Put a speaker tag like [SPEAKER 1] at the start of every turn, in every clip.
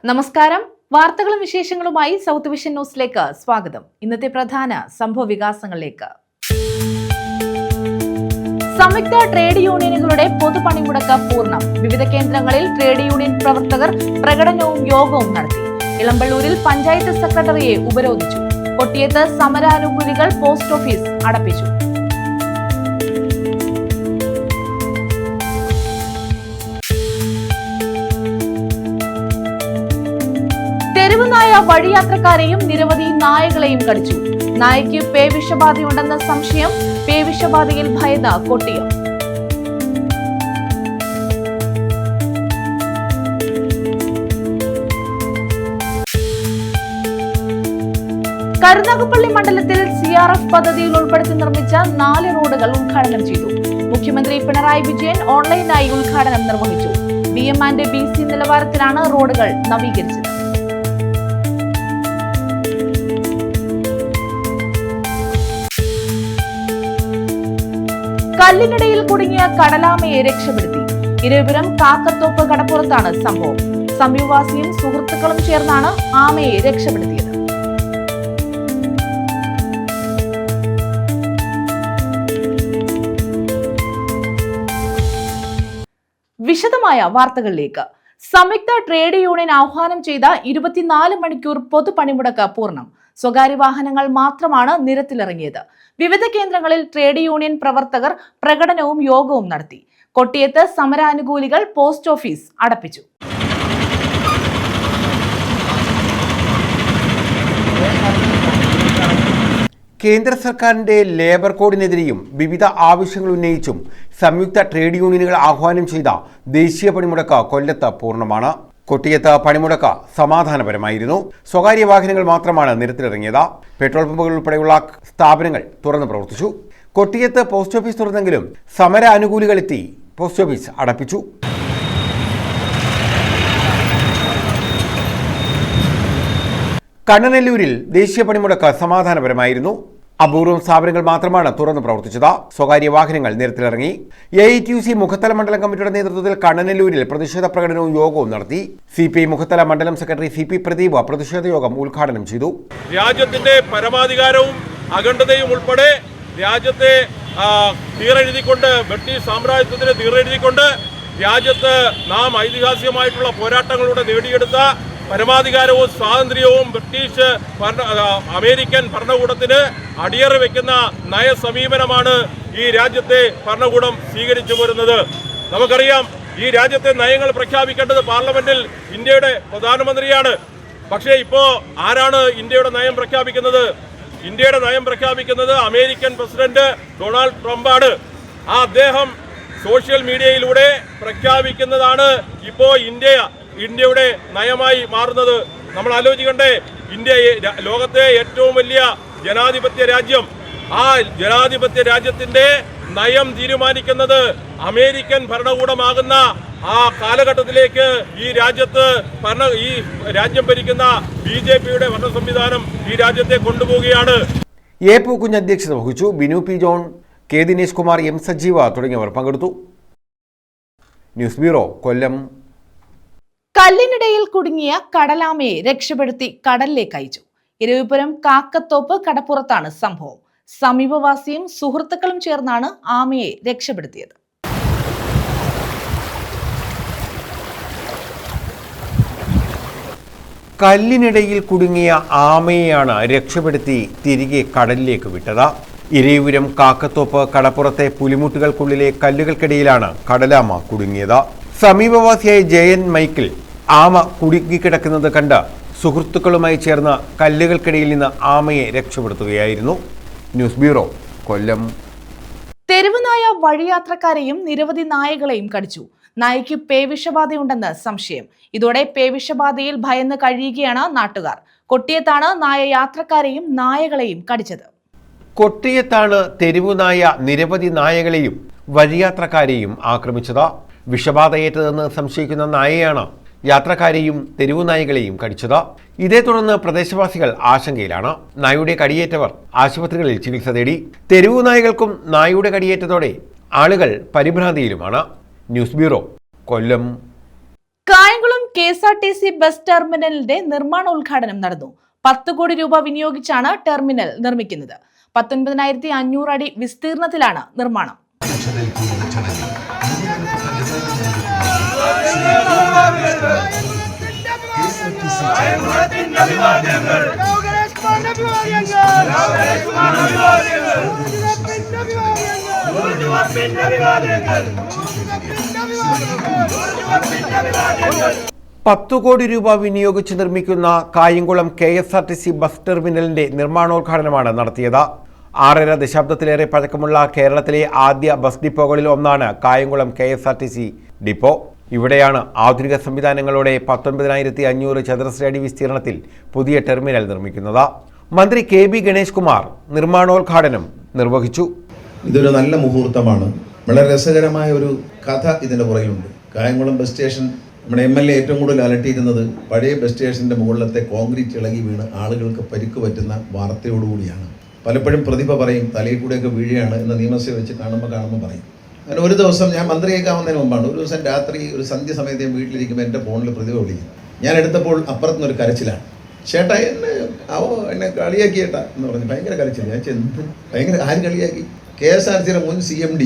[SPEAKER 1] നമസ്കാരം. വാർത്തകളും വിശേഷങ്ങളുമായി സൗത്ത് വിഷൻ ന്യൂസിലേക്ക് സ്വാഗതം. ഇന്നത്തെ പ്രധാന സംഭവ വികാസങ്ങളിലേക്ക്. സംയുക്ത ട്രേഡ് യൂണിയനുകളുടെ പൊതുപണിമുടക്ക് പൂർണ്ണം. വിവിധ കേന്ദ്രങ്ങളിൽ ട്രേഡ് യൂണിയൻ പ്രവർത്തകർ പ്രകടനവും യോഗവും നടത്തി. ഇളമ്പള്ളൂരിൽ പഞ്ചായത്ത് സെക്രട്ടറിയെ ഉപരോധിച്ചു. കൊട്ടിയത്ത് സമരാനുകൂലികൾ പോസ്റ്റ് ഓഫീസ് അടപ്പിച്ചു. തെരുവുനായ വഴിയാത്രക്കാരെയും നിരവധി നായകളെയും കടിച്ചു. നായയ്ക്ക് പേവിഷബാധയുണ്ടെന്ന സംശയം. പേവിഷബാധയിൽ ഭയന്ന കൊട്ടിയം. കരുനാഗപ്പള്ളി മണ്ഡലത്തിൽ CRF പദ്ധതിയിൽ ഉൾപ്പെടുത്തി നിർമ്മിച്ച 4 റോഡുകൾ ഉദ്ഘാടനം ചെയ്തു. മുഖ്യമന്ത്രി പിണറായി വിജയൻ ഓൺലൈനായി ഉദ്ഘാടനം നിർവഹിച്ചു. BM&BC നിലവാരത്തിലാണ് റോഡുകൾ നവീകരിച്ചത്. കല്ലിനിടയിൽ കുടുങ്ങിയ കടലാമയെ രക്ഷപ്പെടുത്തി. ഇരവിപുരം കാക്കത്തോപ്പ് കടപ്പുറത്താണ് സംഭവം. സമീപവാസിയും സുഹൃത്തുക്കളും ചേർന്നാണ് ആമയെ രക്ഷപ്പെടുത്തിയത്. വിശദമായ വാർത്തകളിലേക്ക്. സംയുക്ത ട്രേഡ് യൂണിയൻ ആഹ്വാനം ചെയ്ത 24 മണിക്കൂർ പൊതുപണിമുടക്ക് പൂർണ്ണം. സ്വകാര്യ വാഹനങ്ങൾ മാത്രമാണ് നിരത്തിലിറങ്ങിയത്. വിവിധ കേന്ദ്രങ്ങളിൽ ട്രേഡ് യൂണിയൻ പ്രവർത്തകർ പ്രകടനവും യോഗവും നടത്തി. കൊട്ടിയത്ത് സമരാനുകൂലികൾ പോസ്റ്റ് ഓഫീസ് അടപ്പിച്ചു.
[SPEAKER 2] കേന്ദ്ര സർക്കാരിന്റെ ലേബർ കോഡിനെതിരെയും വിവിധ ആവശ്യങ്ങൾ ഉന്നയിച്ചും സംയുക്ത ട്രേഡ് യൂണിയനുകൾ ആഹ്വാനം ചെയ്ത ദേശീയ പണിമുടക്ക് കൊല്ലത്ത് പൂർണ്ണമാണ്. കൊട്ടിയത്ത് പണിമുടക്ക് സമാധാനപരമായിരുന്നു. സ്വകാര്യ വാഹനങ്ങൾ മാത്രമാണ് നിരത്തിലിറങ്ങിയത്. പെട്രോൾ പമ്പുകൾ ഉൾപ്പെടെയുള്ള സ്ഥാപനങ്ങൾ തുറന്നു പ്രവർത്തിച്ചു. കൊട്ടിയത്ത് പോസ്റ്റ് ഓഫീസ് തുറന്നെങ്കിലും സമര അനുകൂലികൾ എത്തി പോസ്റ്റ് ഓഫീസ് അടപ്പിച്ചു. കണ്ണനല്ലൂരിൽ ദേശീയ പണിമുടക്ക് സമാധാനപരമായിരുന്നു. അപൂർവം സ്ഥാപനങ്ങൾ മാത്രമാണ് തുറന്നു പ്രവർത്തിച്ചത്. സ്വകാര്യ വാഹനങ്ങൾ നിരത്തിലിറങ്ങി. AITUC മുഖത്തല മണ്ഡലം കമ്മിറ്റിയുടെ നേതൃത്വത്തിൽ കണ്ണനല്ലൂരിൽ പ്രതിഷേധ പ്രകടനവും യോഗവും നടത്തി. CPI മുഖത്തല മണ്ഡലം സെക്രട്ടറി CP പ്രദീപ് പ്രതിഷേധ യോഗം ഉദ്ഘാടനം ചെയ്തു.
[SPEAKER 3] രാജ്യത്തിന്റെ പരമാധികാരവും അഖണ്ഡതയും ഉൾപ്പെടെ രാജ്യത്തെ തീരെഴുതിക്കൊണ്ട്, ബ്രിട്ടീഷ് സാമ്രാജ്യത്തിന് തീരെഴുതിക്കൊണ്ട് രാജ്യത്ത് നാം ഐതിഹാസികമായിട്ടുള്ള പോരാട്ടങ്ങളിലൂടെ നേടിയെടുത്ത പരമാധികാരവും സ്വാതന്ത്ര്യവും ബ്രിട്ടീഷ് അമേരിക്കൻ ഭരണകൂടത്തിന് അടിയറ വെക്കുന്ന നയസമീപനമാണ് ഈ രാജ്യത്തെ ഭരണകൂടം സ്വീകരിച്ചു പോരുന്നത്. നമുക്കറിയാം, ഈ രാജ്യത്തെ നയങ്ങൾ പ്രഖ്യാപിക്കേണ്ടത് പാർലമെന്റിൽ ഇന്ത്യയുടെ പ്രധാനമന്ത്രിയാണ്. പക്ഷേ ഇപ്പോൾ ആരാണ് ഇന്ത്യയുടെ നയം പ്രഖ്യാപിക്കുന്നത്? ഇന്ത്യയുടെ നയം പ്രഖ്യാപിക്കുന്നത് അമേരിക്കൻ പ്രസിഡന്റ് ഡൊണാൾഡ് ട്രംപാണ്. അദ്ദേഹം സോഷ്യൽ മീഡിയയിലൂടെ പ്രഖ്യാപിക്കുന്നതാണ് ഇപ്പോൾ ഇന്ത്യയുടെ നയമായി മാറുന്നത്. നമ്മൾ ആലോചിക്കണ്ടേ, ഇന്ത്യ ലോകത്തെ ഏറ്റവും വലിയ ജനാധിപത്യ രാജ്യം. ആ ജനാധിപത്യ രാജ്യത്തിന്റെ നയം തീരുമാനിക്കുന്നത് അമേരിക്കൻ ഭരണകൂടമാകുന്ന ആ കാലഘട്ടത്തിലേക്ക് ഈ രാജ്യം ഭരിക്കുന്ന BJPയുടെ ഭരണ സംവിധാനം ഈ രാജ്യത്തെ കൊണ്ടുപോവുകയാണ്.
[SPEAKER 2] A. പൂക്കുഞ്ഞ് അധ്യക്ഷത വഹിച്ചു. Binu P. John, K. Dinesh Kumar, M. സജീവ തുടങ്ങിയവർ പങ്കെടുത്തു. ന്യൂസ് ബ്യൂറോ, കൊല്ലം.
[SPEAKER 1] കല്ലിനിടയിൽ കുടുങ്ങിയ കടലാമയെ രക്ഷപ്പെടുത്തി കടലിലേക്ക് അയച്ചു. ഇരവിപുരം കാക്കത്തോപ്പ് കടപ്പുറത്താണ് സംഭവം. സമീപവാസിയും സുഹൃത്തുക്കളും ചേർന്നാണ് ആമയെ രക്ഷപ്പെടുത്തിയത്.
[SPEAKER 2] കല്ലിനിടയിൽ കുടുങ്ങിയ ആമയെയാണ് രക്ഷപ്പെടുത്തി തിരികെ കടലിലേക്ക് വിട്ടത്. ഇരവിപുരം കാക്കത്തോപ്പ് കടപ്പുറത്തെ പുലിമുട്ടുകൾക്കുള്ളിലെ കല്ലുകൾക്കിടയിലാണ് കടലാമ കുടുങ്ങിയത്. സമീപവാസിയായ ജയൻ മൈക്കിൾ ആമ കുടുങ്ങിക്കിടക്കുന്നത് കണ്ട് സുഹൃത്തുക്കളുമായി ചേർന്ന് കല്ലുകൾക്കിടയിൽ നിന്ന് ആമയെ രക്ഷപ്പെടുത്തുകയായിരുന്നു. ന്യൂസ് ബ്യൂറോ, കൊല്ലം.
[SPEAKER 1] തെരുവുനായ വഴിയാത്രക്കാരെയും നിരവധി നായകളെയും കടിച്ചു. നായയ്ക്ക് പേവിഷബാധയുണ്ടെന്ന് സംശയം. ഇതോടെ പേവിഷബാധയിൽ ഭയന്ന് കഴിയുകയാണ് നാട്ടുകാർ. കൊട്ടിയത്താണ് നായ യാത്രക്കാരെയും നായകളെയും കടിച്ചത്.
[SPEAKER 2] കൊട്ടിയത്താണ് തെരുവുനായ നിരവധി നായകളെയും വഴിയാത്രക്കാരെയും ആക്രമിച്ചത്. വിഷബാധയേറ്റതെന്ന് സംശയിക്കുന്ന നായയാണ് യാത്രക്കാരെയും തെരുവുനായകളെയും കടിച്ചത്. ഇതേ തുടർന്ന് പ്രദേശവാസികൾ ആശങ്കയിലാണ്. നായയുടെ കടിയേറ്റവർ ആശുപത്രികളിൽ ചികിത്സ തേടി. തെരുവുനായകൾക്കും നായയുടെ കടിയേറ്റതോടെ ആളുകൾ പരിഭ്രാന്തിയിലുമാണ്. ന്യൂസ് ബ്യൂറോ, കൊല്ലം.
[SPEAKER 1] കായംകുളം KSRTC ബസ് ടെർമിനലിന്റെ നിർമ്മാണോദ്ഘാടനം നടന്നു. 10 കോടി രൂപ വിനിയോഗിച്ചാണ് ടെർമിനൽ നിർമ്മിക്കുന്നത്. 19,500 അടി വിസ്തീർണത്തിലാണ് നിർമ്മാണം.
[SPEAKER 2] $10 കോടി രൂപ വിനിയോഗിച്ച് നിർമ്മിക്കുന്ന കായംകുളം KSRTC ബസ് ടെർമിനലിന്റെ നിർമ്മാണോദ്ഘാടനമാണ് നടത്തിയത്. 6.5 ദശാബ്ദത്തിലേറെ പഴക്കമുള്ള കേരളത്തിലെ ആദ്യ ബസ് ഡിപ്പോകളിൽ ഒന്നാണ് കായംകുളം KSRTC ഡിപ്പോ. ഇവിടെയാണ് ആധുനിക സംവിധാനങ്ങളോടെ 19,500 ചതുരശ്ര അടി വിസ്തീർണത്തിൽ പുതിയ ടെർമിനൽ നിർമ്മിക്കുന്നത്. മന്ത്രി KB ഗണേഷ് കുമാർ നിർമ്മാണോദ്ഘാടനം നിർവഹിച്ചു.
[SPEAKER 4] ഇതൊരു നല്ല മുഹൂർത്തമാണ്. വളരെ രസകരമായ ഒരു കഥ ഇതിൻ്റെ പുറകിലുണ്ട്. കായംകുളം ബസ് സ്റ്റേഷൻ നമ്മുടെ MLA ഏറ്റവും കൂടുതൽ അലട്ടിയിരുന്നത് പഴയ ബസ് സ്റ്റേഷൻ്റെ മുകളിലത്തെ കോൺക്രീറ്റ് ഇളകി വീണ് ആളുകൾക്ക് പരിക്ക് പറ്റുന്ന വാർത്തയോടുകൂടിയാണ്. പലപ്പോഴും പ്രതിഭ പറയും തലയിൽ കൂടെയൊക്കെ വീഴുകയാണ് എന്ന് നിയമസഭ വെച്ച് കാണുമ്പോൾ പറയും. അങ്ങനെ ഒരു ദിവസം ഞാൻ മന്ത്രിയേക്കാവുന്നതിന് മുമ്പാണ്, ഒരു ദിവസം രാത്രി ഒരു സന്ധ്യ സമയത്ത് ഞാൻ വീട്ടിലിരിക്കുമ്പോൾ എൻ്റെ ഫോണിൽ പ്രതിഭ വിളിക്കും. ഞാൻ എടുത്തപ്പോൾ അപ്പുറത്തുനിന്നൊരു കരച്ചിലാണ്. ചേട്ടാ എന്നെ കളിയാക്കി ചേട്ടാ എന്ന് പറഞ്ഞ് ഭയങ്കര കരച്ചില്ല. ഞാൻ ചെന്ന് ഭയങ്കര ആര് കളിയാക്കി? KSRTCയുടെ മുൻ CMD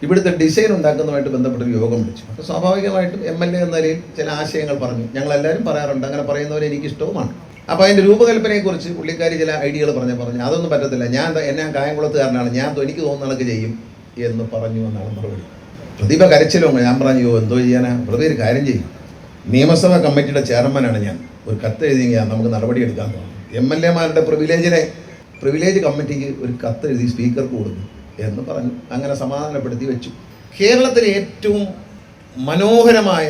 [SPEAKER 4] ഇവിടുത്തെ ഡിസൈൻ ഉണ്ടാക്കുന്നതുമായിട്ട് ബന്ധപ്പെട്ടൊരു യോഗം വിളിച്ചു. അപ്പോൾ സ്വാഭാവികമായിട്ടും MLA എന്ന നിലയിൽ ചില ആശയങ്ങൾ പറഞ്ഞു. ഞങ്ങളെല്ലാവരും പറയാറുണ്ട്, അങ്ങനെ പറയുന്നവരെ എനിക്ക് ഇഷ്ടവുമാണ്. അപ്പോൾ അതിൻ്റെ രൂപകൽപ്പനയെക്കുറിച്ച് പുള്ളിക്കാരി ചില ഐഡിയകൾ പറഞ്ഞു അതൊന്നും പറ്റത്തില്ല, ഞാൻ കായംകുളത്തുകാരനാണ്, എനിക്ക് തോന്നുന്നതൊക്കെ ചെയ്യും എന്ന് പറഞ്ഞു എന്നാണ് മറുപടി. പ്രതിഭ കരച്ചിലോ? ഞാൻ പറഞ്ഞു എന്തോ ചെയ്യാനാ, പ്രതിഭ ഒരു കാര്യം ചെയ്യും, നിയമസഭാ കമ്മിറ്റിയുടെ ചെയർമാനാണ് ഞാൻ, ഒരു കത്ത് എഴുതിയെങ്കിൽ നമുക്ക് നടപടിയെടുക്കാൻ തോന്നും. MLA-മാരുടെ പ്രിവിലേജ് കമ്മിറ്റിക്ക് ഒരു കത്ത് എഴുതി സ്പീക്കർക്ക് കൊടുക്കും എന്ന് പറഞ്ഞു. അങ്ങനെ സമാധാനപ്പെടുത്തി വെച്ചു. കേരളത്തിലെ ഏറ്റവും മനോഹരമായ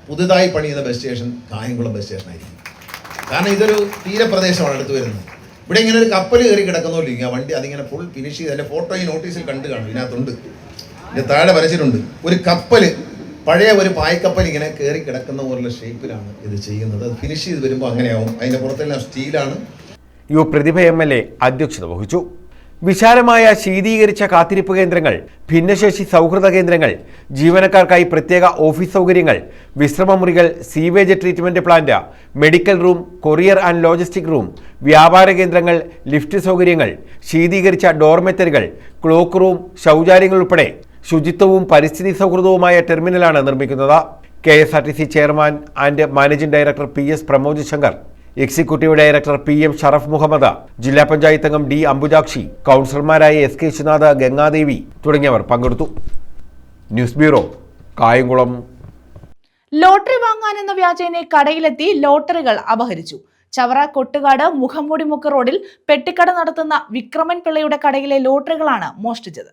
[SPEAKER 4] പുതുതായി പണിയുന്ന ബസ് സ്റ്റേഷൻ കായംകുളം ബസ് സ്റ്റേഷനായിരിക്കും. കാരണം ഇതൊരു തീരപ്രദേശമാണ് അടുത്ത് വരുന്നത്. ഇവിടെ ഇങ്ങനെ ഒരു കപ്പൽ കയറി കിടക്കുന്നോണ്ടിരിക്കും ആ വണ്ടി. അതിങ്ങനെ ഫുൾ ഫിനിഷ് ചെയ്ത് അതിൻ്റെ ഫോട്ടോ ഈ നോട്ടീസിൽ കണ്ടു കാണും. ഇതിനകത്തുണ്ട്, ഇതിൻ്റെ താഴെ വരച്ചിട്ടുണ്ട്. ഒരു കപ്പൽ, പഴയ ഒരു പായ്ക്കപ്പൽ ഇങ്ങനെ കയറി കിടക്കുന്ന പോലുള്ള ഷേപ്പിലാണ് ഇത് ചെയ്യുന്നത്. അത് ഫിനിഷ് ചെയ്ത് വരുമ്പോൾ അങ്ങനെയാവും. അതിൻ്റെ പുറത്തെല്ലാം സ്റ്റീലാണ്.
[SPEAKER 2] പ്രതിഭ MLA അധ്യക്ഷത വഹിച്ചു. വിശാലമായ ശീതീകരിച്ച കാത്തിരിപ്പ് കേന്ദ്രങ്ങൾ, ഭിന്നശേഷി സൗഹൃദ കേന്ദ്രങ്ങൾ, ജീവനക്കാർക്കായി പ്രത്യേക ഓഫീസ് സൗകര്യങ്ങൾ, വിശ്രമമുറികൾ, sewage treatment plant, medical room, courier and logistic room, വ്യാപാര കേന്ദ്രങ്ങൾ, ലിഫ്റ്റ് സൗകര്യങ്ങൾ, ശീതീകരിച്ച ഡോർമെറ്ററികൾ, ക്ലോക്ക് റൂം, ശൗചാലയങ്ങൾ ഉൾപ്പെടെ ശുചിത്വവും പരിസ്ഥിതി സൗഹൃദവുമായ ടെർമിനലാണ് നിർമ്മിക്കുന്നത്. KSRTC chairman and managing director PS Pramod Shankar, executive director PM Sharaf Muhammad, ജില്ലാ പഞ്ചായത്ത് അംഗം D അംബുജാക്ഷി, കൗൺസിലർമാരായ SK വിശ്വനാഥ്, ഗംഗാദേവി തുടങ്ങിയവർ പങ്കെടുത്തു. News bureau, Kayamkulam.
[SPEAKER 1] ലോട്ടറി വാങ്ങാനെന്ന വ്യാജേന കടയിലെത്തി ലോട്ടറികൾ അപഹരിച്ചു. ചവറ കൊട്ടുകാട് മുഖംമൂടിമുക്ക് റോഡിൽ പെട്ടിക്കട നടത്തുന്ന വിക്രമൻ പിള്ളയുടെ കടയിലെ ലോട്ടറികളാണ് മോഷ്ടിച്ചത്.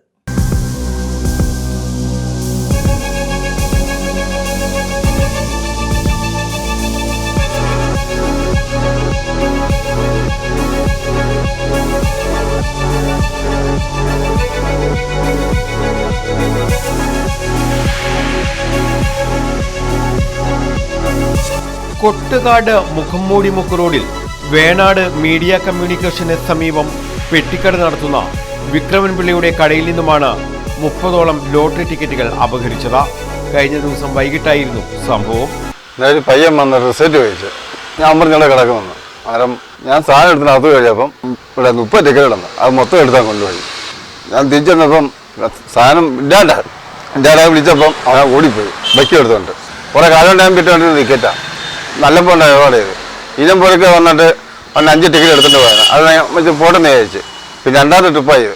[SPEAKER 2] കൊട്ടുകാട് മുഖംമൂടിമുക്ക് റോഡിൽ വേണാട് മീഡിയ കമ്മ്യൂണിക്കേഷന് സമീപം പെട്ടിക്കട നടത്തുന്ന വിക്രമൻ പിള്ളയുടെ കടയിൽ നിന്നുമാണ് 30ഓളം ലോട്ടറി ടിക്കറ്റുകൾ അപഹരിച്ചത്. കഴിഞ്ഞ ദിവസം വൈകിട്ടായിരുന്നു സംഭവം.
[SPEAKER 5] ഒരു പയ്യൻ വന്ന് റിസൾട്ട് കഴിച്ചു. ഞാൻ പറഞ്ഞവിടെ കിടക്കുമെന്ന്. അന്നേരം ഞാൻ സാധനം എടുത്തിട്ട് അകത്ത് കഴിച്ചപ്പം ഇവിടെ 30 ടിക്കറ്റ് കിടന്നു. അത് മൊത്തം എടുത്താൽ കൊണ്ടുപോയി. ഞാൻ തിരിച്ചു വന്നപ്പം സാധനം ഇല്ലാതെ വിളിച്ചപ്പം അവൻ ഓടിപ്പോയി ബൈക്ക് എടുത്തുകൊണ്ട്. കുറേ കാലം ടൈം കിട്ടുകൊണ്ടിരുന്ന ടിക്കറ്റാണ്. നല്ലപ്പോൾ ഉണ്ടായി ഒരുപാട് ചെയ്ത് ഇനം പോലൊക്കെ വന്നിട്ട് 5 ടിക്കറ്റ് എടുത്തിട്ട് പോയത്. അത് പോട്ടെന്ന് വിചാരിച്ച്. പിന്നെ രണ്ടാമത്തെ ട്രിപ്പായി.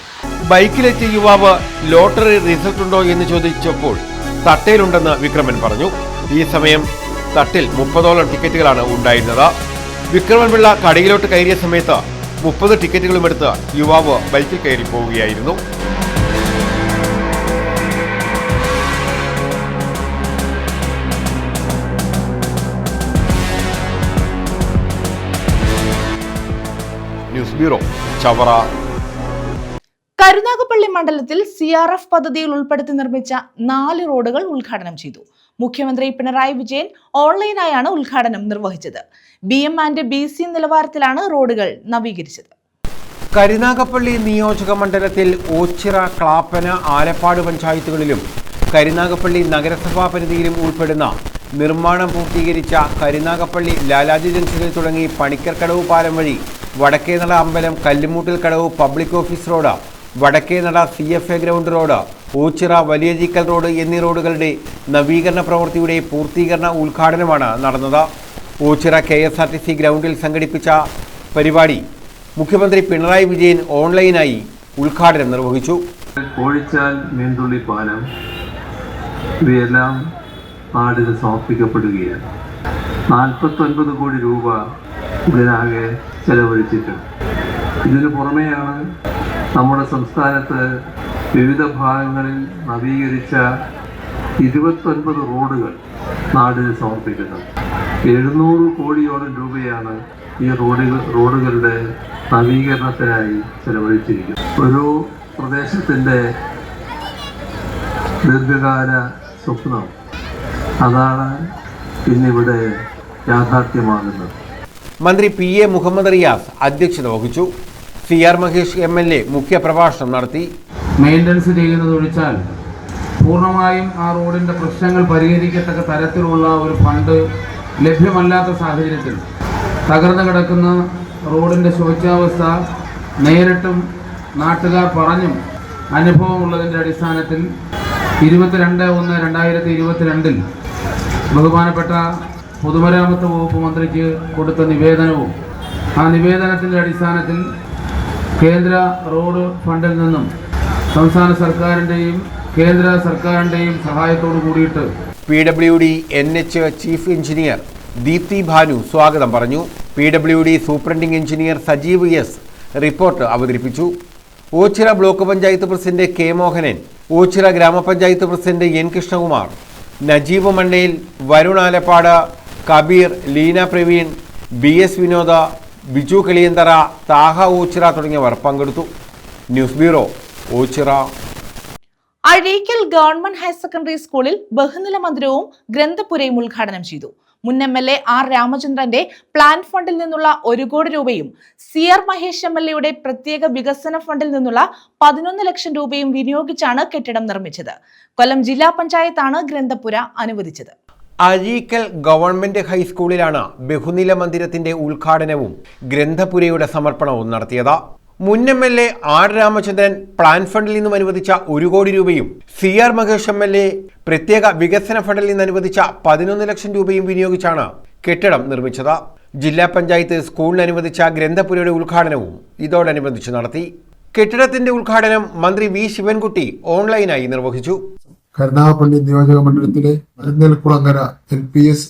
[SPEAKER 2] ബൈക്കിലെത്തിയ യുവാവ് ലോട്ടറി റിസൾട്ട് ഉണ്ടോ എന്ന് ചോദിച്ചപ്പോൾ തട്ടയിലുണ്ടെന്ന് വിക്രമൻ പറഞ്ഞു. ഈ സമയം തട്ടിൽ 30ഓളം ടിക്കറ്റുകളാണ് ഉണ്ടായിരുന്നത്. വിക്രമൻ പിള്ള കടയിലോട്ട് കയറിയ സമയത്ത് 30 ടിക്കറ്റുകളും എടുത്ത് യുവാവ് ബൈക്കിൽ കയറി പോവുകയായിരുന്നു. News bureau, Chavara.
[SPEAKER 1] കരുനാഗപ്പള്ളി മണ്ഡലത്തിൽ CRF പദ്ധതിയിൽ ഉൾപ്പെടുത്തി നിർമ്മിച്ച 4 റോഡുകൾ ഉദ്ഘാടനം ചെയ്തു. മുഖ്യമന്ത്രി പിണറായി വിജയൻ ഓൺലൈനായാണ് ഉദ്ഘാടനം നിർവഹിച്ചത്. BM ആൻഡ് BC നിലവാരത്തിലാണ് റോഡുകൾ നവീകരിച്ചത്.
[SPEAKER 2] കരുനാഗപ്പള്ളി നിയോജക മണ്ഡലത്തിൽ ഓച്ചിറ, ക്ലാപ്പന, ആലപ്പാട് പഞ്ചായത്തുകളിലും കരുനാഗപ്പള്ളി നഗരസഭാ പരിധിയിലും ഉൾപ്പെടുന്ന നിർമ്മാണം പൂർത്തീകരിച്ച കരുനാഗപ്പള്ളി ലാലാജി ജംഗ്ഷനിൽ തുടങ്ങി പണിക്കർക്കടവ് പാലം വഴി വടക്കേനട അമ്പലം കല്ലുമൂട്ടിൽ കടവ് public office road, Vadakkenada CFA ground road, Ochira Valiyazheekkal road എന്നീ റോഡുകളുടെ നവീകരണ പ്രവൃത്തിയുടെ പൂർത്തീകരണ ഉദ്ഘാടനമാണ് നടന്നത്. ഓച്ചിറ KSRTC ഗ്രൗണ്ടിൽ സംഘടിപ്പിച്ച പരിപാടി മുഖ്യമന്ത്രി പിണറായി വിജയൻ ഓൺലൈനായി ഉദ്ഘാടനം നിർവഹിച്ചു.
[SPEAKER 6] കോഴിച്ചാൽ മീൻതുള്ളി പാലം ഇവയെല്ലാം നാടിന് സമർപ്പിക്കപ്പെടുകയാണ്. 49 കോടി രൂപ ഇതിനാകെ ചെലവഴിച്ചിട്ടുണ്ട്. ഇതിനു പുറമെയാണ് നമ്മുടെ സംസ്ഥാനത്ത് വിവിധ ഭാഗങ്ങളിൽ നവീകരിച്ച 29 റോഡുകൾ നാടിന് സമർപ്പിക്കുന്നത്. 700 കോടിയോളം രൂപയാണ് ഈ റോഡുകളുടെ നവീകരണത്തിനായി ചെലവഴിച്ചിരിക്കുന്നത്. ഒരു പ്രദേശത്തിൻ്റെ ദീർഘകാല സ്വപ്നം അതാണ് ഇന്നിവിടെ യാഥാർത്ഥ്യമാകുന്നത്.
[SPEAKER 2] മന്ത്രി PA മുഹമ്മദ് റിയാസ് അധ്യക്ഷത വഹിച്ചു. CR മഹേഷ് MLA മുഖ്യപ്രഭാഷണം നടത്തി.
[SPEAKER 7] മെയിൻ്റനൻസ് ചെയ്യുന്നത് ഒഴിച്ചാൽ പൂർണ്ണമായും ആ റോഡിൻ്റെ പ്രശ്നങ്ങൾ പരിഹരിക്കത്തക്ക തരത്തിലുള്ള ഒരു ഫണ്ട് ലഭ്യമല്ലാത്ത സാഹചര്യത്തിൽ തകർന്നു കിടക്കുന്ന റോഡിൻ്റെ ശോച്യാവസ്ഥ നേരിട്ടും നാട്ടുകാർ പറഞ്ഞും അനുഭവമുള്ളതിൻ്റെ അടിസ്ഥാനത്തിൽ 22/1/2022 ബഹുമാനപ്പെട്ട പൊതുമരാമത്ത് വകുപ്പ് മന്ത്രിക്ക് കൊടുത്ത നിവേദനവും ആ നിവേദനത്തിൻ്റെ അടിസ്ഥാനത്തിൽ കേന്ദ്ര റോഡ് ഫണ്ടിൽ നിന്നും സംസ്ഥാന സർക്കാരിൻ്റെയും കേന്ദ്ര സർക്കാരിൻ്റെയും സഹായത്തോടു കൂടിയിട്ട്
[SPEAKER 2] PWD NH chief engineer Deepthi Bhanu സ്വാഗതം പറഞ്ഞു. PWD superintending engineer Sajeev S report അവതരിപ്പിച്ചു. Ochira block panchayat president K Mohanan, Ochira grama panchayat president N Krishnakumar, Najeeb Mannayil, Varun Alappad, Kabeer, Leena Praveen, BS Vinoda, Biju Kaliyanthara, Thaha Ochira തുടങ്ങിയവർ പങ്കെടുത്തു. News bureau, Ochira.
[SPEAKER 1] Azheekal government higher secondary സ്കൂളിൽ ബഹുനില മന്ദിരവും ഗ്രന്ഥപുരയും ഉദ്ഘാടനം ചെയ്തു. മുൻ MLA R രാമചന്ദ്രന്റെ പ്ലാൻ ഫണ്ടിൽ നിന്നുള്ള 1 കോടി രൂപയും CR മഹേഷ് MLAയുടെ പ്രത്യേക വികസന ഫണ്ടിൽ നിന്നുള്ള 11 ലക്ഷം രൂപയും വിനിയോഗിച്ചാണ് കെട്ടിടം നിർമ്മിച്ചത്. കൊല്ലം ജില്ലാ പഞ്ചായത്താണ് ഗ്രന്ഥപുര അനുവദിച്ചത്.
[SPEAKER 2] അഴീക്കൽ ഗവൺമെന്റ് ഹൈസ്കൂളിലാണ് ബഹുനില മന്ദിരത്തിന്റെ ഉദ്ഘാടനവും ഗ്രന്ഥപുരയുടെ സമർപ്പണവും നടത്തിയത്. മുൻ MLA R രാമചന്ദ്രൻ പ്ലാൻ ഫണ്ടിൽ നിന്നും അനുവദിച്ച 1 കോടി രൂപയും CR മഹേഷ് MLA പ്രത്യേക വികസന ഫണ്ടിൽ നിന്ന് അനുവദിച്ച 11 ലക്ഷം രൂപയും വിനിയോഗിച്ചാണ് കെട്ടിടം നിർമ്മിച്ചത്. ജില്ലാ പഞ്ചായത്ത് സ്കൂളിന് അനുവദിച്ച ഗ്രന്ഥപുരയുടെ ഉദ്ഘാടനവും ഇതോടനുബന്ധിച്ച് നടത്തി. കെട്ടിടത്തിന്റെ ഉദ്ഘാടനം മന്ത്രി V ശിവൻകുട്ടി ഓൺലൈനായി നിർവഹിച്ചു.
[SPEAKER 8] കരുനാഗപ്പള്ളി നിയോജക മണ്ഡലത്തിലെ മരുന്നൽക്കുളങ്ങര LPS,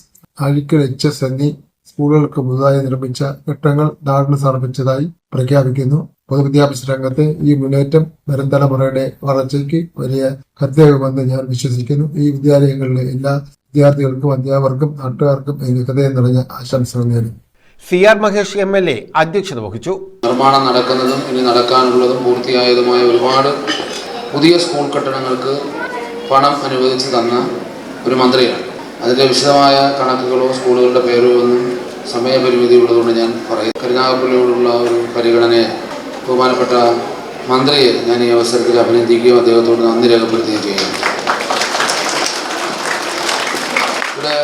[SPEAKER 8] അഴീക്കൽ HS എന്നീ സ്കൂളുകൾക്ക് പുതുതായി നിർമ്മിച്ച കെട്ടിടങ്ങൾ നാടിന് സമർപ്പിച്ചതായി പ്രഖ്യാപിക്കുന്നു. പൊതുവിദ്യാഭ്യാസ രംഗത്തെ ഈ മുന്നേറ്റം വരും തലമുറയുടെ വളർച്ചയ്ക്ക് വലിയ കർത്തവ്യമെന്ന് ഞാൻ വിശ്വസിക്കുന്നു. ഈ വിദ്യാലയങ്ങളിലെ എല്ലാ വിദ്യാർത്ഥികൾക്കും അധ്യാപകർക്കും നാട്ടുകാർക്കും എനിക്ക് ഹൃദയം നിറഞ്ഞ ആശംസകൾ നേരുന്നു.
[SPEAKER 2] CR മഹേഷ് MLA അധ്യക്ഷത വഹിച്ചു.
[SPEAKER 9] നിർമ്മാണം നടക്കുന്നതും ഇനി നടക്കാനുള്ളതും പൂർത്തിയായതുമായ ഒരുപാട് പുതിയ സ്കൂൾ കെട്ടിടങ്ങൾക്ക് പണം അനുവദിച്ചു തന്ന ഒരു മന്ത്രിയാണ്. അതിൻ്റെ വിശദമായ കണക്കുകളോ സ്കൂളുകളുടെ പേരോ ഒന്നും സമയപരിമിതി ഉള്ളതുകൊണ്ട് ഞാൻ പറയും. കരുനാഗപ്പള്ളിയോടുള്ള ഒരു പരിഗണനയെ ബഹുമാനപ്പെട്ട മന്ത്രിയെ ഞാൻ ഈ അവസരത്തിൽ അഭിനന്ദിക്കുകയും അദ്ദേഹത്തോട് നന്ദി രേഖപ്പെടുത്തുകയും ചെയ്യുന്നു. ഇവിടെ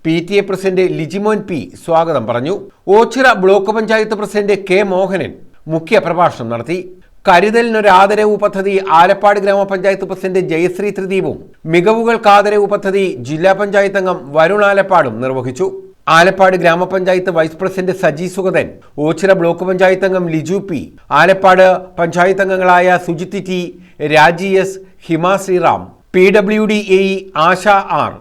[SPEAKER 2] PTA പ്രസിഡന്റ് ലിജിമോൻ P സ്വാഗതം പറഞ്ഞു. Ochira block panchayat president K Mohanan മുഖ്യ പ്രഭാഷണം നടത്തി. കരുതലിനൊരു ആദരവ് പദ്ധതി ആലപ്പാട് ഗ്രാമപഞ്ചായത്ത് പ്രസിഡന്റ് ജയശ്രീ ത്രിദീപും മികവുകൾക്ക് ആദരവ് പദ്ധതി ജില്ലാ പഞ്ചായത്ത് അംഗം വരുൺ ആലപ്പാടും നിർവഹിച്ചു. Alappad grama panchayat vice president Saji Sugathan, Ochira block panchayat അംഗം ലിജു P, ആലപ്പാട് പഞ്ചായത്ത് അംഗങ്ങളായ Sujith T, Raji S, Hima Sreeram, PWD AE Asha R,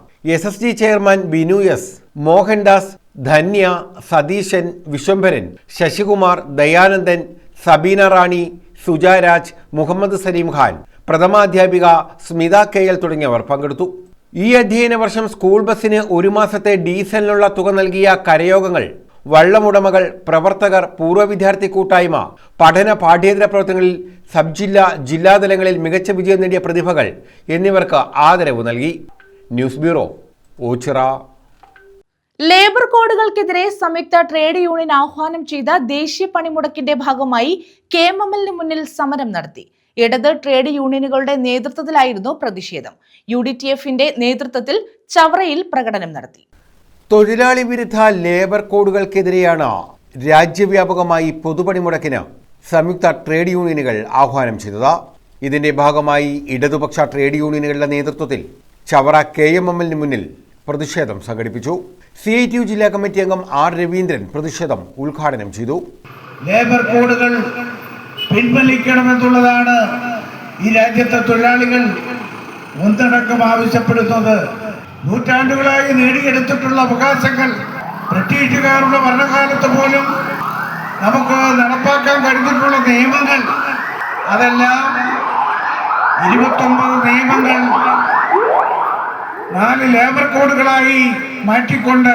[SPEAKER 2] SSG chairman Binu S, Mohandas, Dhanya, Satheesan, Viswambharan, Sasikumar, Dayanandan, Sabeena Rani, Sujaraj, Muhammad Saleem Khan, പ്രഥമാധ്യാപിക സ്മിത KL തുടങ്ങിയവർ പങ്കെടുത്തു. ഈ അധ്യയന വർഷം സ്കൂൾ ബസ്സിന് 1 മാസത്തെ ഡീസലിനുള്ള തുക നൽകിയ കരയോഗങ്ങൾ, വള്ളമുടമകൾ, പ്രവർത്തകർ, പൂർവ്വ വിദ്യാർത്ഥി കൂട്ടായ്മ, പഠന പാഠ്യേതര പ്രവർത്തനങ്ങളിൽ സബ് ജില്ലാ, ജില്ലാതലങ്ങളിൽ മികച്ച വിജയം നേടിയ പ്രതിഭകൾ എന്നിവർക്ക് ആദരവ് നൽകി. News bureau, Ochira.
[SPEAKER 1] ലേബർ കോഡുകൾക്കെതിരെ സംയുക്ത ട്രേഡ് യൂണിയൻ ആഹ്വാനം ചെയ്ത ദേശീയ പണിമുടക്കിന്റെ ഭാഗമായി KMML മുന്നിൽ സമരം നടത്തി. ഇടത് ട്രേഡ് യൂണിയനുകളുടെ നേതൃത്വത്തിലായിരുന്നു പ്രതിഷേധം. UDTF-ന്റെ നേതൃത്വത്തിൽ ചവറയിൽ പ്രകടനം നടത്തി.
[SPEAKER 2] തൊഴിലാളി വിരുദ്ധ ലേബർ കോഡുകൾക്കെതിരെയാണ് രാജ്യവ്യാപകമായി പൊതുപണിമുടക്കിന് സംയുക്ത ട്രേഡ് യൂണിയനുകൾ ആഹ്വാനം ചെയ്തത്. ഇതിന്റെ ഭാഗമായി ഇടതുപക്ഷ ട്രേഡ് യൂണിയനുകളുടെ നേതൃത്വത്തിൽ ചവറ KMML മുന്നിൽ പ്രതിഷേധം സംഘടിപ്പിച്ചു. CITU ജില്ലാ കമ്മിറ്റി അംഗം R. രവീന്ദ്രൻ പ്രതിഷേധം ഉദ്ഘാടനം ചെയ്തു.
[SPEAKER 10] ലേബർ കോഡുകൾ പിൻവലിക്കണമെന്നുള്ളതാണ് ഈ രാജ്യത്തെ തൊഴിലാളികൾ ഒന്നടക്കം ആവശ്യപ്പെടുന്നത്. നൂറ്റാണ്ടുകളായി നേടിയെടുത്തിട്ടുള്ള അവകാശങ്ങൾ ബ്രിട്ടീഷുകാരുടെ ഭരണകാലത്ത് പോലും നമുക്ക് നടപ്പാക്കാൻ കഴിഞ്ഞിട്ടുള്ള നിയമങ്ങൾ, അതെല്ലാം 29 നിയമങ്ങൾ 4 ലേബർ കോഡുകളായി മാറ്റിക്കൊണ്ട്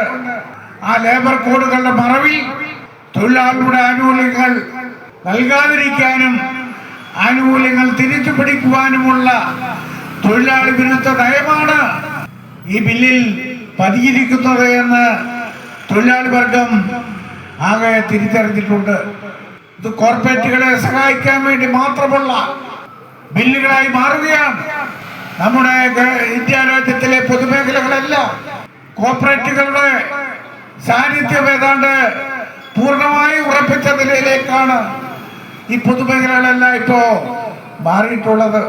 [SPEAKER 10] ആ ലേബർ കോഡുകളുടെ മറവിൽ തൊഴിലാളികളുടെ ആനുകൂല്യങ്ങൾ നൽകാതിരിക്കാനും ആനുകൂല്യങ്ങൾ തിരിച്ചു പിടിക്കുവാനുമുള്ള തൊഴിലാളി വിരുദ്ധ നയമാണ് ഈ ബില്ലിൽ പതിയിരിക്കുന്നത് എന്ന് തൊഴിലാളി വർഗം ആകെ തിരിച്ചറിഞ്ഞിട്ടുണ്ട്. ഇത് കോർപ്പറേറ്റുകളെ സഹായിക്കാൻ വേണ്ടി മാത്രമുള്ള ബില്ലുകളായി മാറുകയാണ്. നമ്മുടെ ഇന്ത്യ രാജ്യത്തിലെ പൊതുമേഖലകളെല്ലാം കോർപ്പറേറ്റുകളുടെ സാന്നിധ്യം ഏതാണ്ട് പൂർണ്ണമായി ഉറപ്പിച്ച നിലയിലേക്കാണ് ഈ പൊതുമേഖലകളെല്ലാം ഇപ്പോ മാറിയിട്ടുള്ളത്.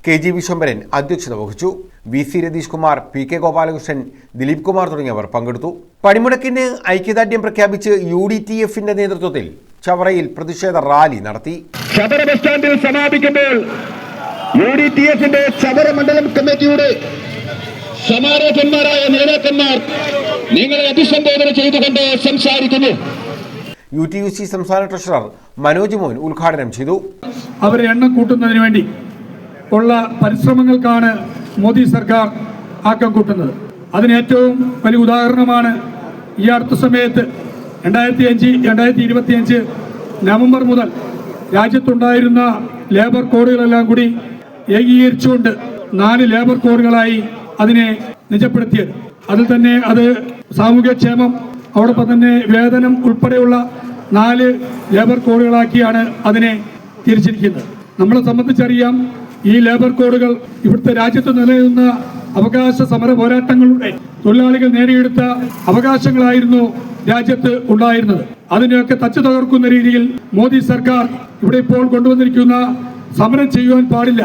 [SPEAKER 2] KG വിശ്വംഭരൻ അധ്യക്ഷത വഹിച്ചു. VC രതീഷ് കുമാർ, PK ഗോപാലകൃഷ്ണൻ, ദിലീപ് കുമാർ തുടങ്ങിയവർ പങ്കെടുത്തു. പണിമുടക്കിന് ഐക്യദാർഢ്യം പ്രഖ്യാപിച്ച് UDTF-ന്റെ നേതൃത്വത്തിൽ ചവറയിൽ പ്രതിഷേധ റാലി നടത്തി.
[SPEAKER 3] ചവറ ബസ് സ്റ്റാൻഡിൽ സമാപിക്കുമ്പോൾ UDTF-ന്റെ ചവറ മണ്ഡലം കമ്മിറ്റിയുടെ സമാരാധന്മാരായ നേതാക്കന്മാർ നിങ്ങളെ അഭിസംബോധന ചെയ്തുകൊണ്ട് സംസാരിക്കുന്നു.
[SPEAKER 2] UTUC സംസ്ഥാന ട്രഷറർ മനോജ് മോൻ ഉദ്ഘാടനം ചെയ്തു.
[SPEAKER 7] അവരെ എണ്ണം കൂട്ടുന്നതിന് വേണ്ടി ഉള്ള പരിശ്രമങ്ങൾക്കാണ് മോദി സർക്കാർ ആക്കം കൂട്ടുന്നത്. അതിന് ഏറ്റവും വലിയ ഉദാഹരണമാണ് ഈ അടുത്ത സമയത്ത് 2025 നവംബർ മുതൽ രാജ്യത്തുണ്ടായിരുന്ന ലേബർ കോഡുകളെല്ലാം കൂടി ഏകീകരിച്ചുകൊണ്ട് 4 ലേബർ കോഡുകളായി അതിനെ നിജപ്പെടുത്തിയത്. അതിൽ തന്നെ അത് സാമൂഹ്യക്ഷേമം, അതോടൊപ്പം തന്നെ വേതനം ഉൾപ്പെടെയുള്ള 4 ലേബർ കോഡുകളാക്കിയാണ് അതിനെ തിരിച്ചിരിക്കുന്നത്. നമ്മളെ സംബന്ധിച്ചറിയാം, ഈ ലേബർ കോഡുകൾ ഇവിടുത്തെ രാജ്യത്ത് നിലനിൽക്കുന്ന അവകാശ സമര പോരാട്ടങ്ങളുടെ തൊഴിലാളികൾ നേടിയെടുത്ത അവകാശങ്ങളായിരുന്നു രാജ്യത്ത് ഉണ്ടായിരുന്നത്. അതിനെയൊക്കെ തച്ചു തകർക്കുന്ന രീതിയിൽ മോദി സർക്കാർ ഇവിടെ ഇപ്പോൾ കൊണ്ടുവന്നിരിക്കുന്ന സമരം ചെയ്യുവാൻ പാടില്ല.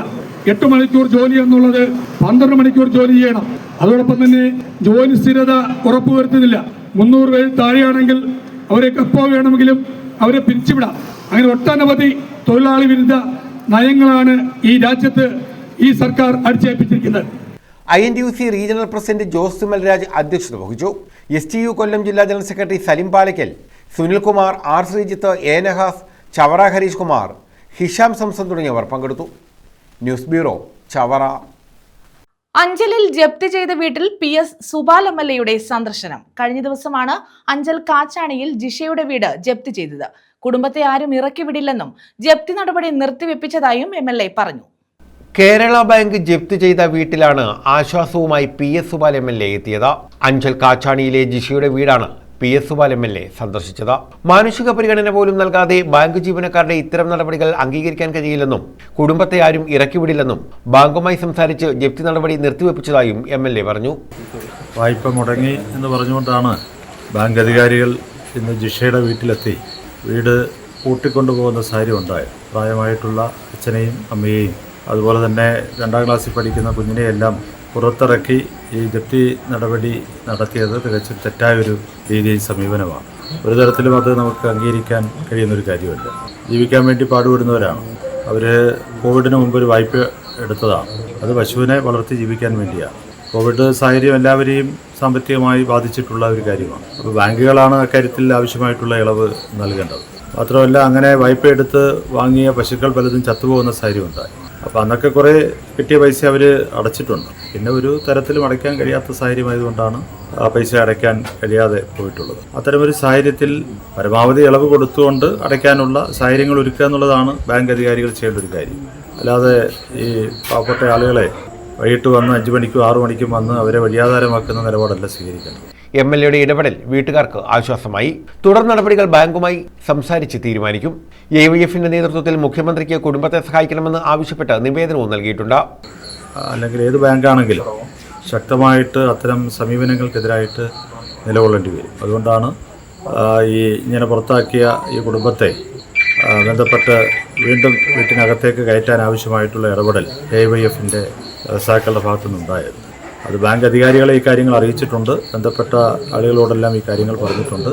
[SPEAKER 7] 8 മണിക്കൂർ ജോലി എന്നുള്ളത് 12 മണിക്കൂർ ജോലി ചെയ്യണം. അതോടൊപ്പം തന്നെ ജോലി സ്ഥിരത ഉറപ്പുവരുത്തുന്നില്ല. 300 പേര് താഴെയാണെങ്കിൽ അവരെ എപ്പോൾ വേണമെങ്കിലും അവരെ പിരിച്ചുവിടാം. അങ്ങനെ ഒട്ടനവധി തൊഴിലാളി വിരുദ്ധ നയങ്ങളാണ് ഈ രാജ്യത്ത് ഈ സർക്കാർ അടിച്ചേൽപ്പിച്ചിരിക്കുന്നത്.
[SPEAKER 2] INTUC regional president Jose Simalraj അധ്യക്ഷത വഹിച്ചു. STU കൊല്ലം ജില്ലാ general secretary Salim Palakkal, Sunilkumar, R. Sreejith, A. Nahas, Chavara Harish Kumar, Hisham Samson തുടങ്ങിയവർ പങ്കെടുത്തു. News bureau, Chavara.
[SPEAKER 1] അഞ്ചലിൽ ജപ്തി ചെയ്ത വീട്ടിൽ PS സുബാൽ MLA-യുടെ സന്ദർശനം. കഴിഞ്ഞ ദിവസമാണ് അഞ്ചൽ കാച്ചാണിയിൽ ജിഷയുടെ വീട് ജപ്തി ചെയ്തത്. കുടുംബത്തെ ആരും ഇറക്കി വിടില്ലെന്നും ജപ്തി നടപടി നിർത്തിവെപ്പിച്ചതായും MLA പറഞ്ഞു.
[SPEAKER 2] കേരള ബാങ്ക് ജപ്തി ചെയ്ത വീട്ടിലാണ് ആശ്വാസവുമായി PS സുബാൽ MLA എത്തിയത്. അഞ്ചൽ കാച്ചാണിയിലെ ജിഷയുടെ വീടാണ് PS സുബാൽ MLA സന്ദർശിച്ചത്. മാനുഷിക പരിഗണന പോലും നൽകാതെ ബാങ്ക് ജീവനക്കാരുടെ ഇത്തരം നടപടികൾ അംഗീകരിക്കാൻ കഴിയില്ലെന്നും കുടുംബത്തെ ആരും ഇറക്കിവിടില്ലെന്നും ബാങ്കുമായി സംസാരിച്ച് ജപ്തി നടപടി നിർത്തിവെപ്പിച്ചതായും MLA പറഞ്ഞു.
[SPEAKER 11] വായ്പ മുടങ്ങി എന്ന് പറഞ്ഞുകൊണ്ടാണ് ബാങ്ക് അധികാരികൾ ഇന്ന് ജിഷയുടെ വീട്ടിലെത്തി വീട് കൂട്ടിക്കൊണ്ടുപോകുന്ന സാഹചര്യം ഉണ്ടായത്. പ്രായമായിട്ടുള്ള അച്ഛനെയും അമ്മയെയും അതുപോലെ തന്നെ 2ാം ക്ലാസ്സിൽ പഠിക്കുന്ന കുഞ്ഞിനെയെല്ലാം പുറത്തിറക്കി ഈ ജപ്തി നടപടി നടത്തിയത് തികച്ചും തെറ്റായൊരു രീതിയിൽ സമീപനമാണ്. ഒരു തരത്തിലും അത് നമുക്ക് അംഗീകരിക്കാൻ കഴിയുന്നൊരു കാര്യമല്ല. ജീവിക്കാൻ വേണ്ടി പാടുപെടുന്നവരാണ് അവർ. കോവിഡിന് മുമ്പ് ഒരു വായ്പ എടുത്തതാണ്. അത് പശുവിനെ വളർത്തി ജീവിക്കാൻ വേണ്ടിയാണ്. കോവിഡ് സാഹചര്യം എല്ലാവരെയും സാമ്പത്തികമായി ബാധിച്ചിട്ടുള്ള ഒരു കാര്യമാണ്. അപ്പോൾ ബാങ്കുകളാണ് അക്കാര്യത്തിൽ ആവശ്യമായിട്ടുള്ള ഇളവ് നൽകേണ്ടത്. മാത്രമല്ല, അങ്ങനെ വായ്പ എടുത്ത് വാങ്ങിയ പശുക്കൾ പലതും ചത്തുപോകുന്ന സാഹചര്യം ഉണ്ടായി. അപ്പോൾ അന്നൊക്കെ കുറേ കിട്ടിയ പൈസ അവർ അടച്ചിട്ടുണ്ട്. പിന്നെ ഒരു തരത്തിലും അടയ്ക്കാൻ കഴിയാത്ത സാഹചര്യമായതുകൊണ്ടാണ് ആ പൈസ അടയ്ക്കാൻ കഴിയാതെ പോയിട്ടുള്ളത്. അത്തരമൊരു സാഹചര്യത്തിൽ പരമാവധി ഇളവ് കൊടുത്തുകൊണ്ട് അടയ്ക്കാനുള്ള സാഹചര്യങ്ങൾ ഒരുക്കുക എന്നുള്ളതാണ് ബാങ്ക് അധികാരികൾ ചെയ്യേണ്ട ഒരു കാര്യം. അല്ലാതെ ഈ പാവപ്പെട്ട ആളുകളെ വൈകിട്ട് വന്ന് 5 മണിക്കും 6 മണിക്കും വന്ന് അവരെ വഴിയാധാരമാക്കുന്ന നിലപാടല്ല സ്വീകരിക്കുന്നത്.
[SPEAKER 2] MLAയുടെ ഇടപെടൽ വീട്ടുകാർക്ക് ആശ്വാസമായി. തുടർ നടപടികൾ ബാങ്കുമായി സംസാരിച്ച് തീരുമാനിക്കും. AYFന്റെ നേതൃത്വത്തിൽ മുഖ്യമന്ത്രിക്ക് കുടുംബത്തെ സഹായിക്കണമെന്ന് ആവശ്യപ്പെട്ട് നിവേദനവും നൽകിയിട്ടുണ്ട്.
[SPEAKER 11] അല്ലെങ്കിൽ ഏത് ബാങ്കാണെങ്കിലും ശക്തമായിട്ട് അത്തരം സമീപനങ്ങൾക്കെതിരായിട്ട് നിലകൊള്ളേണ്ടി വരും. അതുകൊണ്ടാണ് ഇങ്ങനെ പുറത്താക്കിയ ഈ കുടുംബത്തെ ബന്ധപ്പെട്ട് വീണ്ടും വീട്ടിനകത്തേക്ക് കയറ്റാൻ ആവശ്യമായിട്ടുള്ള ഇടപെടൽ AYFന്റെ വ്യവസായികളുടെ ഭാഗത്തുനിന്നുണ്ടായത്. അത് ബാങ്ക് അധികാരികളെ ഈ കാര്യങ്ങൾ അറിയിച്ചിട്ടുണ്ട്. ബന്ധപ്പെട്ട ആളുകളോടെല്ലാം ഈ കാര്യങ്ങൾ പറഞ്ഞിട്ടുണ്ട്.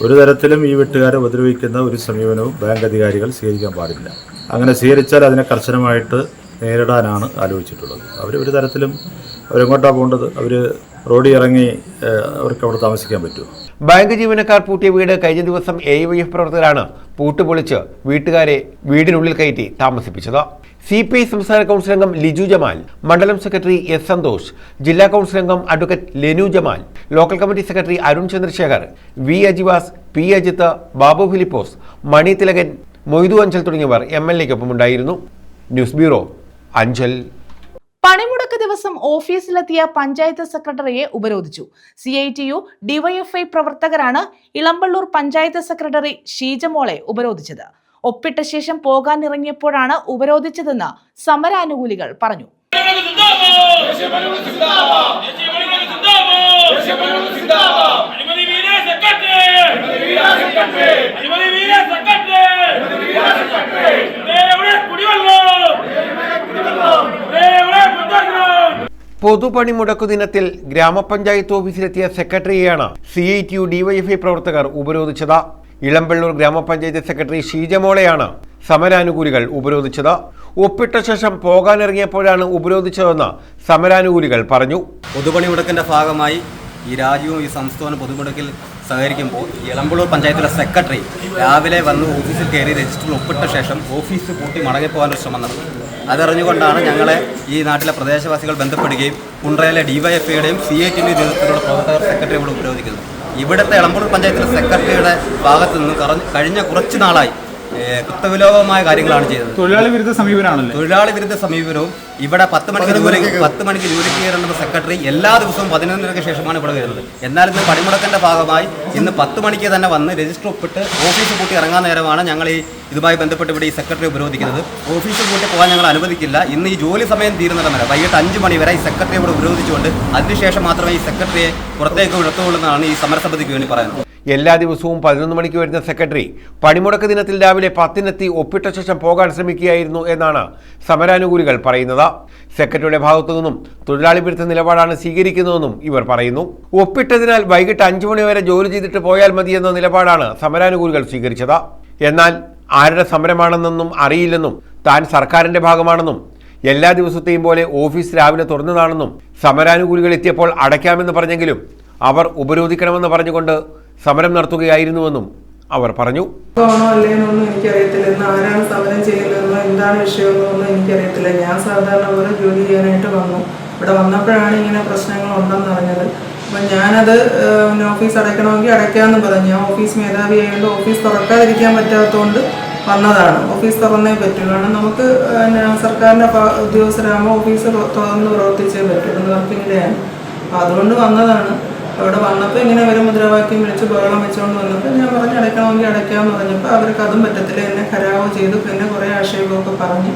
[SPEAKER 11] ഒരു തരത്തിലും ഈ വീട്ടുകാരെ ഉപദ്രവിക്കുന്ന ഒരു സമീപനവും ബാങ്ക് അധികാരികൾ സ്വീകരിക്കാൻ പാടില്ല. അങ്ങനെ സ്വീകരിച്ചാൽ അതിനെ കർശനമായിട്ട് നേരിടാനാണ് ആലോചിച്ചിട്ടുള്ളത്. അവർ ഒരു തരത്തിലും അവരെങ്ങോട്ടാണ് പോകേണ്ടത്? അവർ റോഡിൽ ഇറങ്ങി അവർക്ക് അവിടെ താമസിക്കാൻ പറ്റുമോ?
[SPEAKER 2] ബാങ്ക് ജീവനക്കാർ പൂട്ടിയ വീട് കഴിഞ്ഞ ദിവസം AYF പ്രവർത്തകരാണ് പൂട്ടുപൊളിച്ച് വീട്ടുകാരെ വീടിനുള്ളിൽ കയറ്റി താമസിപ്പിച്ചത്. CPI സംസ്ഥാന കൗൺസിൽ അംഗം ലിജു ജമാൽ, മണ്ഡലം സെക്രട്ടറി S. സന്തോഷ്, ജില്ലാ കൗൺസിൽ അംഗം advocate Lenu Jamal, local committee secretary Arun Chandrashekhar, V. Ajivas, P. Ajith, Babu Philipose, Mani Thilakan, Moidu Anchal തുടങ്ങിയവർ MLAയ്ക്കൊപ്പം ഉണ്ടായിരുന്നു. News bureau, Anchal.
[SPEAKER 1] പണിമുടക്ക് ദിവസം ഓഫീസിലെത്തിയ പഞ്ചായത്ത് സെക്രട്ടറിയെ ഉപരോധിച്ചു. CITU DYFI പ്രവർത്തകരാണ് ഇളമ്പള്ളൂർ പഞ്ചായത്ത് സെക്രട്ടറി ഷീജമോളെ ഉപരോധിച്ചത്. ഒപ്പിട്ട ശേഷം പോകാനിറങ്ങിയപ്പോഴാണ് ഉപരോധിച്ചതെന്ന് സമരാനുകൂലികൾ പറഞ്ഞു.
[SPEAKER 2] പൊതുപണിമുടക്കു ദിനത്തിൽ ഗ്രാമപഞ്ചായത്ത് ഓഫീസിലെത്തിയ സെക്രട്ടറിയെയാണ് CITU DYFI പ്രവർത്തകർ ഉപരോധിച്ചത്. ഇളമ്പള്ളൂർ ഗ്രാമപഞ്ചായത്ത് സെക്രട്ടറി ഷീജമോളെയാണ് സമരാനുകൂലികൾ ഉപരോധിച്ചത്. ഒപ്പിട്ട ശേഷം പോകാനിറങ്ങിയപ്പോഴാണ് ഉപരോധിച്ചതെന്ന് സമരാനുകൂലികൾ പറഞ്ഞു.
[SPEAKER 12] പൊതുപണിമുടക്കിന്റെ ഭാഗമായി ഈ രാജ്യവും ഈ സംസ്ഥാന പൊതുമുടക്കിൽ സഹകരിക്കുമ്പോൾ ഇളമ്പള്ളൂർ പഞ്ചായത്തിലെ സെക്രട്ടറി രാവിലെ വന്ന് ഓഫീസിൽ കയറി രജിസ്റ്ററിൽ ഒപ്പിട്ട ശേഷം ഓഫീസ് പൂട്ടി മടങ്ങിപ്പോകാനൊരു ശ്രമം നടത്തി. അതറിഞ്ഞുകൊണ്ടാണ് ഞങ്ങളെ ഈ നാട്ടിലെ പ്രദേശവാസികൾ ബന്ധപ്പെടുകയും കുണ്ട്രയിലെ DYFIയുടെയും CITU നേതൃത്വത്തിലുള്ള പ്രവർത്തകർ സെക്രട്ടറിയോട് ഉപരോധിക്കുന്നത്. ഇവിടുത്തെ ഇളമ്പള്ളൂർ പഞ്ചായത്തിലെ സെക്രട്ടറിയുടെ ഭാഗത്തു നിന്ന് കഴിഞ്ഞ കുറച്ച് നാളായി കുറ്റവിലോപമായ കാര്യങ്ങളാണ് ചെയ്തത്. തൊഴിലാളി വിരുദ്ധ സമീപനവും ഇവിടെ 10 മണിക്ക് ജോലിക്ക് കയറേണ്ട സെക്രട്ടറി എല്ലാ ദിവസവും 11:30 ശേഷമാണ് ഇവിടെ വരുന്നത്. എന്നാൽ ഇന്ന് പണിമുടക്കിന്റെ ഭാഗമായി ഇന്ന് 10 മണിക്ക് തന്നെ വന്ന് രജിസ്റ്റർ ഒപ്പിട്ട് ഓഫീസ് പൂട്ടി ഇറങ്ങാൻ നേരമാണ് ഞങ്ങൾ ഇതുമായി ബന്ധപ്പെട്ട് ഇവിടെ ഈ സെക്രട്ടറി ഉപരോധിക്കുന്നത്. ഓഫീസ് പൂട്ടി പോകാൻ ഞങ്ങൾ അനുവദിക്കില്ല. ഇന്ന് ഈ ജോലി സമയം തീരുന്നിടം വരെ വൈകിട്ട് 5 മണി വരെ ഈ സെക്രട്ടറി ഇവിടെ ഉപരോധിച്ചുകൊണ്ട് അതിനുശേഷം മാത്രമേ ഈ സെക്രട്ടറിയെ പുറത്തേക്ക് വിടത്തുള്ളൂ എന്നാണ് ഈ സമരസമിതിക്ക് വേണ്ടി പറയുന്നത്.
[SPEAKER 2] എല്ലാ ദിവസവും 11 മണിക്ക് വരുന്ന സെക്രട്ടറി പണിമുടക്ക് ദിനത്തിൽ രാവിലെ 10-നെത്തി ഒപ്പിട്ട ശേഷം പോകാൻ ശ്രമിക്കുകയായിരുന്നു എന്നാണ് സമരാനുകൂലികൾ പറയുന്നത്. സെക്രട്ടറിയുടെ ഭാഗത്തു നിന്നും തൊഴിലാളി വിരുദ്ധ നിലപാടാണ് സ്വീകരിക്കുന്നതെന്നും ഇവർ പറയുന്നു. ഒപ്പിട്ടതിനാൽ വൈകിട്ട് 5 മണി വരെ ജോലി ചെയ്തിട്ട് പോയാൽ മതിയെന്ന നിലപാടാണ് സമരാനുകൂലികൾ സ്വീകരിച്ചത്. എന്നാൽ ആരുടെ സമരമാണെന്നൊന്നും അറിയില്ലെന്നും താൻ സർക്കാരിന്റെ ഭാഗമാണെന്നും എല്ലാ ദിവസത്തെയും പോലെ ഓഫീസ് രാവിലെ തുറന്നതാണെന്നും സമരാനുകൂലികൾ എത്തിയപ്പോൾ അടയ്ക്കാമെന്ന് പറഞ്ഞെങ്കിലും അവർ ഉപരോധിക്കണമെന്ന് പറഞ്ഞുകൊണ്ട് സമരം നടത്തുകയായിരുന്നുവെന്നും അവർ പറഞ്ഞു.
[SPEAKER 13] അല്ലേന്നൊന്നും എനിക്കറിയത്തില്ല. ഇന്ന് ആരാണ് സമരം ചെയ്യുന്നതെന്നോ എന്താണ് വിഷയമെന്നൊന്നും എനിക്കറിയത്തില്ല. ഞാൻ സാധാരണ പോലെ ജോലി ചെയ്യാനായിട്ട് വന്നു. ഇവിടെ വന്നപ്പോഴാണ് ഇങ്ങനെ പ്രശ്നങ്ങളുണ്ടെന്ന് അറിഞ്ഞത്. അപ്പം ഞാനത് ഓഫീസ് അടയ്ക്കണമെങ്കിൽ അടയ്ക്കാമെന്ന് പറഞ്ഞു. ഞാൻ ഓഫീസ് മേധാവി ആയതുകൊണ്ട് ഓഫീസ് തുറക്കാതിരിക്കാൻ പറ്റാത്തതുകൊണ്ട് വന്നതാണ്. ഓഫീസ് തുറന്നേ പറ്റൂ. കാരണം നമുക്ക് സർക്കാരിൻ്റെ ഉദ്യോഗസ്ഥരാകുമ്പോൾ ഓഫീസ് തുറന്ന് പ്രവർത്തിച്ചേ പറ്റൂ. വർക്കിങ്ങിൻ്റെയാണ്. അപ്പം അതുകൊണ്ട് വന്നതാണ്. അവിടെ വന്നപ്പോൾ ഇങ്ങനെ ഒരു മുദ്രാവാക്യം വിളിച്ച് ബഹളം വെച്ചുകൊണ്ട് വന്നപ്പോൾ ഞാൻ പറഞ്ഞ് അടയ്ക്കണമെങ്കിൽ അടയ്ക്കാമെന്ന് പറഞ്ഞപ്പോൾ അവർക്ക് അതും പറ്റത്തില്ല. എന്നെ കരാവ് ചെയ്തു. പിന്നെ കുറേ ആക്ഷേപമൊക്കെ പറഞ്ഞ്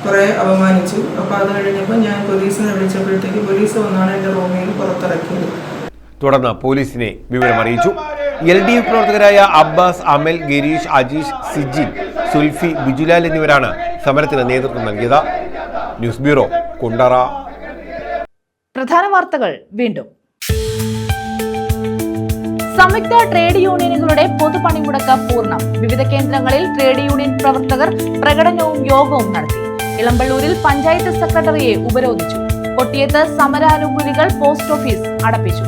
[SPEAKER 13] കുറേ അപമാനിച്ചു. അപ്പോൾ അത് കഴിഞ്ഞപ്പോൾ ഞാൻ പോലീസിനെ വിളിച്ചപ്പോഴത്തേക്ക് പോലീസ് വന്നാണ് എൻ്റെ റൂമിൽ നിന്ന് പുറത്തിറക്കിയത്.
[SPEAKER 2] തുടർന്ന് പോലീസിനെ വിവരമറിയിച്ചു. LDF പ്രവർത്തകരായ അബ്ബാസ്, അമൽ, ഗിരീഷ്, അജീഷ്, സിജിൻ, സുൽഫി, ബിജുലാൽ എന്നിവരാണ് സമരത്തിന് നേതൃത്വം നൽകിയത്. News bureau, Kundara.
[SPEAKER 1] പ്രധാന വാർത്തകൾ വീണ്ടും. സംയുക്ത ട്രേഡ് യൂണിയനുകളുടെ പൊതുപണിമുടക്ക് പൂർണ്ണം. വിവിധ കേന്ദ്രങ്ങളിൽ ട്രേഡ് യൂണിയൻ പ്രവർത്തകർ പ്രകടനവും യോഗവും നടത്തി. ഇളമ്പള്ളൂരിൽ പഞ്ചായത്ത് സെക്രട്ടറിയെ ഉപരോധിച്ചു. കൊട്ടിയത്ത് സമരാനുകൂലികൾ പോസ്റ്റ് ഓഫീസ് അടപ്പിച്ചു.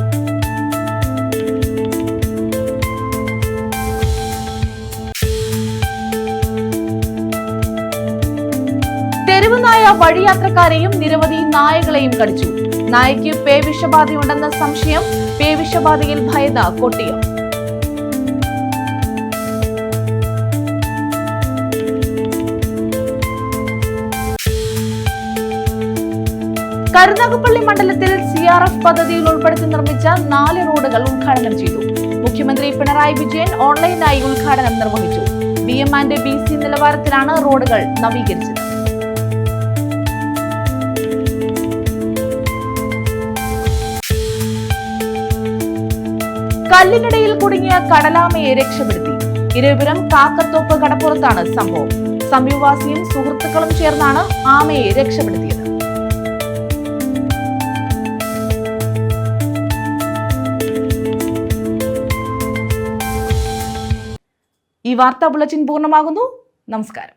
[SPEAKER 1] തെരുവ് നായ വഴിയാത്രക്കാരെയും നിരവധി നായകളെയും കടിച്ചു. നായയ്ക്ക് പേവിഷബാധയുണ്ടെന്ന സംശയം. പേവിഷബാധയിൽ ഭയന്ന കൊട്ടിയം. കരുനാഗപ്പള്ളി മണ്ഡലത്തിൽ CRF പദ്ധതിയിൽ ഉൾപ്പെടുത്തി നിർമ്മിച്ച 4 റോഡുകൾ ഉദ്ഘാടനം ചെയ്തു. മുഖ്യമന്ത്രി പിണറായി വിജയൻ ഓൺലൈനായി ഉദ്ഘാടനം നിർവഹിച്ചു. BM and BC നിലവാരത്തിലാണ് റോഡുകൾ നവീകരിച്ചത്. കല്ലിനിടയിൽ കുടുങ്ങിയ കടലാമയെ രക്ഷപ്പെടുത്തി. ഇരവിപുരം കാക്കത്തോപ്പ് കടപ്പുറത്താണ് സംഭവം. സമീപവാസിയും സുഹൃത്തുക്കളും ചേർന്നാണ് ആമയെ രക്ഷപ്പെടുത്തിയത്. ഈ വാർത്താ ബുള്ളറ്റിൻ പൂർണ്ണമാകുന്നു. നമസ്കാരം.